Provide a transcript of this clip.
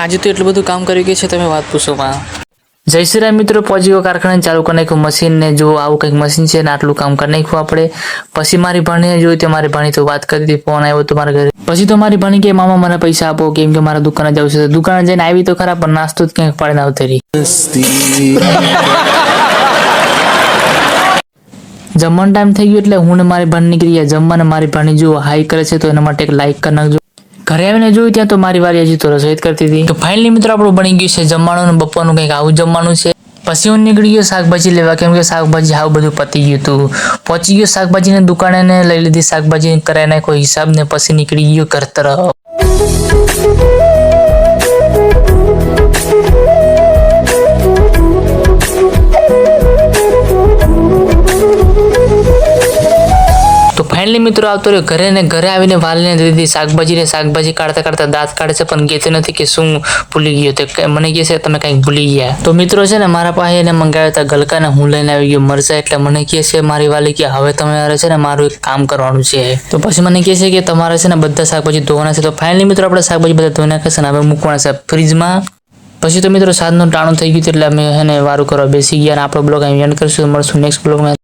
આજે તો એટલું બધું કામ કર્યું કે છે તમે વાત પૂછો માં। જય શ્રી રામ મિત્રો, પહોંચી ગયો કારખાને, ચાલુ કરી નાખ્યું મશીન ને જો આવું કંઈક મશીન છે ને આટલું કામ કરી નાખ્યું આપણે। પછી મારી ભાણીને જોયું તો મારી ભાણી તો વાત કરી હતી, ફોન આવ્યો તો મારા ઘરે। પછી તો મારી ભાણી કે મામા મને પૈસા આપો, કેમ કે મારા દુકાને જવું છે। દુકાને જઈને આવી તો ખરા પણ નાસ્તો જ ક્યાંક પાડીને આવતી રહી। જમવાનો ટાઈમ થઈ ગયો એટલે હું ને મારી ભાણી નીકળી ગયા જમવાને। મારી ભાણી જો હાઈ કરે છે તો એના માટે એક લાઈક કરી નાખજો। ઘરે આવીને જોયું ત્યાં તો મારી વારી હજી તો રસોઈ કરતી હતી। તો ફાઇનલી મિત્રો આપણું બની ગયું છે જમવાનું ને બપોરનું કંઈક આવું જમવાનું છે। પછી હું નીકળી ગયો શાકભાજી લેવા, કેમ કે શાકભાજી આવું બધું પતી ગયું હતું। પહોંચી ગયો શાકભાજીની દુકાને ને લઈ લીધી શાકભાજી, કરાઈ નાખ્યો હિસાબ ને પછી નીકળી ગયો ઘર તરફ। ફાઇનલી મિત્રો આવતો રહ્યો ઘરે ને ઘરે આવીને વાલીને દીધી શાકભાજી કાઢતા કાઢતા દાંત કાઢે છે પણ કહેતો નથી કે શું ભૂલી ગયો, તો મને કહે છે તમે કંઈક ભૂલી ગયા। તો મિત્રો છે ને મારા પાસે એને મંગાવ્યા હતા ગલકા ને હું લઈને આવી ગયો મરચા, એટલે મને કહે છે મારી વાલી કે હવે તમારે છે ને મારું એક કામ કરવાનું છે। તો પછી મને કહે છે કે તમારે છે ને બધા શાકભાજી ધોવાના છે। તો ફાઇનલી મિત્રો આપણે શાકભાજી બધા ધોઈ નાખ્યા છે ને હવે મૂકવાના છે ફ્રીજમાં। પછી તો મિત્રો સાંજનું ટાણું થઈ ગયું એટલે અમે એને વારું કરવા બેસી ગયા અને આપણો બ્લોગ અહીં એન્ડ કરીશું। મળશું નેક્સ્ટ બ્લોગમાં।